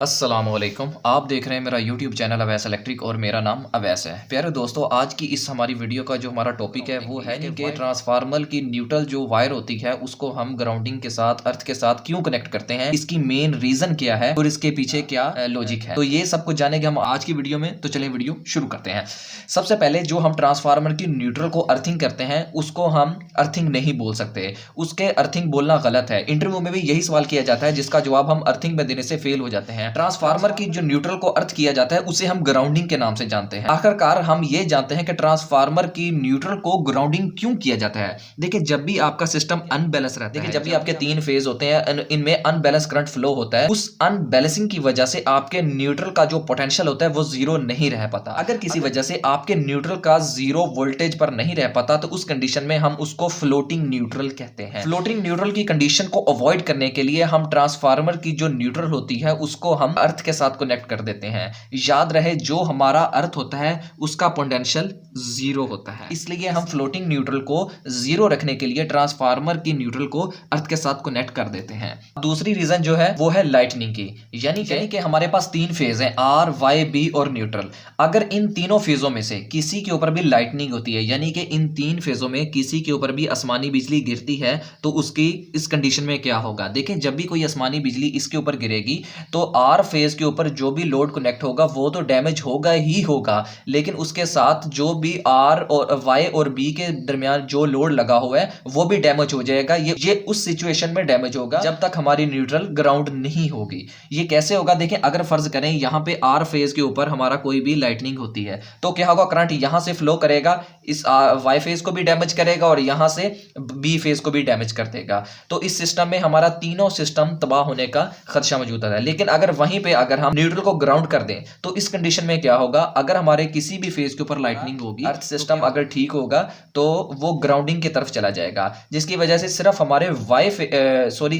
अस्सलामुअलैकुम। आप देख रहे हैं मेरा यूट्यूब चैनल अवैस इलेक्ट्रिक और मेरा नाम अवैस है। प्यारे दोस्तों, आज की इस हमारी वीडियो का जो हमारा टॉपिक है वो है कि ट्रांसफार्मर की न्यूट्रल जो वायर होती है उसको हम ग्राउंडिंग के साथ अर्थ के साथ क्यों कनेक्ट करते हैं, इसकी मेन रीजन क्या है और इसके पीछे क्या लॉजिक है। तो ये सब कुछ जानेंगे हम आज की वीडियो में। तो चलिए वीडियो शुरू करते हैं। सबसे पहले जो हम ट्रांसफार्मर की न्यूट्रल को अर्थिंग करते हैं उसको हम अर्थिंग नहीं बोल सकते, उसके अर्थिंग बोलना गलत है। इंटरव्यू में भी यही सवाल किया जाता है जिसका जवाब हम अर्थिंग में देने से फेल हो जाते हैं। ट्रांसफार्मर की जो न्यूट्रल को अर्थ किया जाता है उसे हम ग्राउंडिंग के नाम से जानते हैं। आखिरकार हम ये जानते हैं कि ट्रांसफार्मर की न्यूट्रल को ग्राउंडिंग क्यों किया जाता है। देखिए, जब भी आपका सिस्टम अनबैलेंस रहता है, जब भी आपके तीन फेज होते हैं, इनमें अनबैलेंस करंट फ्लो होता है, उस अनबैलेंसिंग की वजह से आपके न्यूट्रल का जो पोटेंशियल होता है वो जीरो नहीं रह पाता। अगर किसी वजह से आपके न्यूट्रल का जीरो वोल्टेज पर नहीं रह पाता तो उस कंडीशन में हम उसको फ्लोटिंग न्यूट्रल कहते हैं। फ्लोटिंग न्यूट्रल की कंडीशन को अवॉइड करने के लिए हम ट्रांसफार्मर की जो न्यूट्रल होती है उसको हम अर्थ के साथ कनेक्ट कर देते हैं। याद रहे, जो हमारा अर्थ होता है उसका पोटेंशियल जीरो होता है, इसलिए हम फ्लोटिंग न्यूट्रल को जीरो रखने के लिए ट्रांसफार्मर की न्यूट्रल को अर्थ के साथ कनेक्ट कर देते हैं। दूसरी रीजन जो है वो है लाइटनिंग की, यानी कि हमारे पास तीन फेज हैं, आर, वाई, बी और न्यूट्रल। अगर इन तीनों फेजों में से किसी के ऊपर भी लाइटनिंग होती है, यानी कि इन तीन फेजों में किसी के ऊपर भी आसमानी बिजली गिरती है, तो उसकी इस कंडीशन में क्या होगा। देखिए, जब भी कोई आसमानी बिजली इसके ऊपर गिरेगी तो आर फेज के ऊपर जो भी लोड कनेक्ट होगा वो तो डैमेज होगा ही होगा, लेकिन उसके साथ जो भी आर और वाई और बी के दरमियान जो लोड लगा हुआ है वो भी डैमेज हो जाएगा। ये उस सिचुएशन में डैमेज होगा जब तक हमारी न्यूट्रल ग्राउंड नहीं होगी। ये कैसे होगा, देखिए, अगर फर्ज करें यहाँ पे आर फेज के ऊपर हमारा कोई भी लाइटनिंग होती है तो क्या होगा, करंट यहां से फ्लो करेगा, इस वाई फेज को भी डैमेज करेगा और यहां से बी फेज को भी डैमेज कर देगा। तो इस सिस्टम में हमारा तीनों सिस्टम तबाह होने का खदशा मौजूद है। लेकिन अगर वहीं पे अगर हम न्यूट्रल को ग्राउंड कर दें तो इस कंडीशन में क्या होगा, अगर हमारे किसी भी फेज के ऊपर लाइटनिंग होगी, अर्थ सिस्टम अगर ठीक होगा तो वो ग्राउंडिंग की तरफ चला जाएगा, जिसकी वजह से सिर्फ हमारे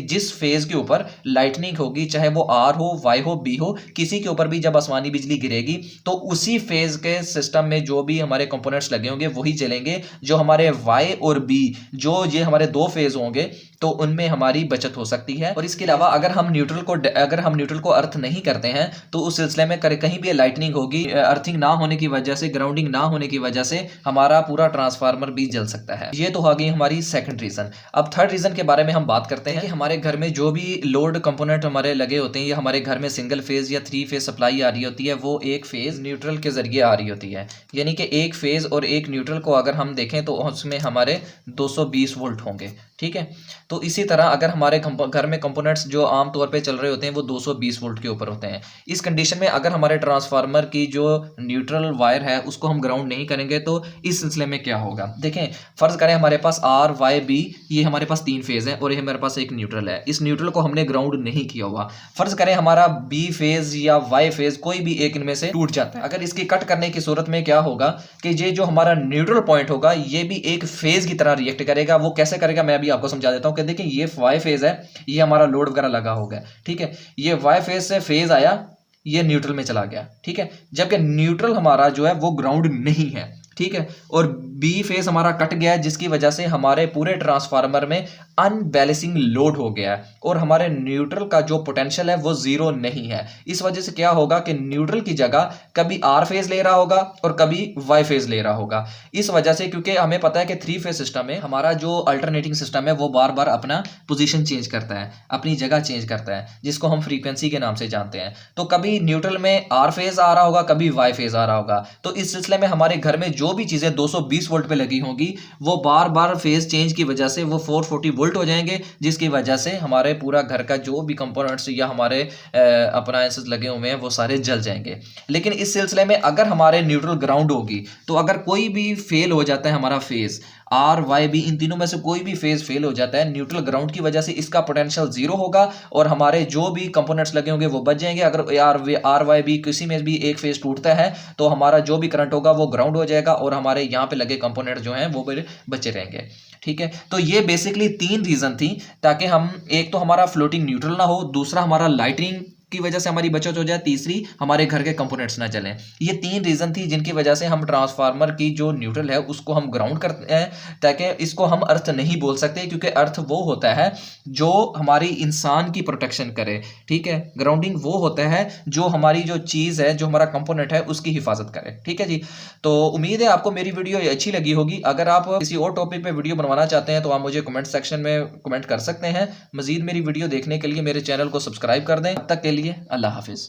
जिस फेज के ऊपर लाइटनिंग होगी, चाहे वो आर हो, वाई हो, बी हो, किसी के ऊपर भी जब आसमानी बिजली गिरेगी तो उसी फेज के सिस्टम में जो भी हमारे कंपोनेंट्स लगे होंगे वही चलेंगे। जो हमारे वाई और बी जो ये हमारे दो फेज होंगे तो उनमें हमारी बचत हो सकती है। और इसके अलावा अगर हम न्यूट्रल को अर्थ नहीं करते हैं तो उस सिलसिले में कहीं भी लाइटनिंग होगी, अर्थिंग ना होने की वजह से, ग्राउंडिंग ना होने की वजह से हमारा पूरा ट्रांसफार्मर भी जल सकता है। ये तो हो गई हमारी सेकंड रीजन। अब थर्ड रीजन के बारे में हम बात करते हैं कि हमारे घर में जो भी लोड कंपोनेंट हमारे लगे होते हैं या हमारे घर में सिंगल फेज या थ्री फेज सप्लाई आ रही होती है, वो एक फेज न्यूट्रल के जरिए आ रही होती है। यानी कि एक फेज और एक न्यूट्रल को अगर हम देखें तो उसमें हमारे 220 वोल्ट होंगे। ठीक है, तो इसी तरह अगर हमारे घर में कंपोनेंट्स जो आमतौर पे चल रहे होते हैं वो 220 वोल्ट के ऊपर होते हैं। इस कंडीशन में अगर हमारे ट्रांसफार्मर की जो न्यूट्रल वायर है उसको हम ग्राउंड नहीं करेंगे तो इस सिलसिले में क्या होगा। देखें, फर्ज करें हमारे पास आर, वाई, बी, ये हमारे पास तीन फेज है और ये हमारे पास एक न्यूट्रल है। इस न्यूट्रल को हमने ग्राउंड नहीं किया हुआ। फर्ज करें हमारा बी फेज या वाई फेज कोई भी एक इनमें से टूट जाता है। अगर इसकी कट करने की सूरत में क्या होगा कि ये जो हमारा न्यूट्रल पॉइंट होगा ये भी एक फेज की तरह रिएक्ट करेगा। वो कैसे करेगा मैं अभी आपको समझा देता हूं कि देखिए, ये वाई फेज है, ये हमारा लोड वगैरह लगा होगा। ठीक है, ये वाई फेज से फेज आया, ये न्यूट्रल में चला गया। ठीक है, जबकि न्यूट्रल हमारा जो है वो ग्राउंड नहीं है। ठीक है, और बी फेज हमारा कट गया है जिसकी वजह से हमारे पूरे ट्रांसफार्मर में अनबैलेंसिंग लोड हो गया है और हमारे न्यूट्रल का जो पोटेंशियल है वो जीरो नहीं है। इस वजह से क्या होगा कि न्यूट्रल की जगह कभी आर फेज ले रहा होगा और कभी वाई फेज ले रहा होगा। इस वजह से, क्योंकि हमें पता है कि थ्री फेज सिस्टम में हमारा जो अल्टरनेटिंग सिस्टम है वो बार बार अपना पोजीशन चेंज करता है, अपनी जगह चेंज करता है, जिसको हम फ्रीक्वेंसी के नाम से जानते हैं। तो कभी न्यूट्रल में आर फेज आ रहा होगा, कभी वाई फेज आ रहा होगा। तो इस सिलसिले में हमारे घर में जो भी चीजें 220 वोल्ट पे लगी होंगी वो बार बार फेज चेंज की वजह से वो 440 वोल्ट हो जाएंगे, जिसकी वजह से हमारे पूरा घर का जो भी कंपोनेंट्स या हमारे अप्लायंसेस लगे हुए हैं वो सारे जल जाएंगे। लेकिन इस सिलसिले में अगर हमारे न्यूट्रल ग्राउंड होगी तो अगर कोई भी फेल हो जाता है, हमारा फेज आर, वाई, बी, इन तीनों में से कोई भी फेज फेल हो जाता है, न्यूट्रल ग्राउंड की वजह से इसका पोटेंशियल जीरो होगा और हमारे जो भी कंपोनेंट्स लगे होंगे वो बच जाएंगे। अगर आर, वाई, बी किसी में भी एक फेज टूटता है तो हमारा जो भी करंट होगा वो ग्राउंड हो जाएगा और हमारे यहाँ पे लगे कंपोनेंट जो हैं वो भी बचे रहेंगे। ठीक है, तो ये बेसिकली तीन रीजन थी ताकि हम, एक तो हमारा फ्लोटिंग न्यूट्रल ना हो, दूसरा हमारा लाइटनिंग की वजह से हमारी बचत हो जाए, तीसरी हमारे घर के कंपोनेंट्स ना जलें। ये 3 रीज़न थी जिनकी वजह से हम ट्रांसफार्मर की जो न्यूट्रल है उसको हम ग्राउंड करते हैं, ताकि इसको हम अर्थ नहीं बोल सकते, क्योंकि अर्थ वो होता है जो हमारी इंसान की प्रोटेक्शन करे, ठीक है। ग्राउंडिंग वो होता है जो हमारी जो चीज़ है, जो हमारा कंपोनेंट है उसकी हिफाजत करे, ठीक है जी। तो उम्मीद है आपको मेरी वीडियो अच्छी लगी होगी। अगर आप किसी और टॉपिक पे वीडियो बनवाना चाहते हैं तो आप मुझे कमेंट सेक्शन में कमेंट कर सकते हैं। मजीद मेरी वीडियो देखने के लिए मेरे चैनल को सब्सक्राइब कर दें। तब तक के लिए अल्लाह हाफिज़।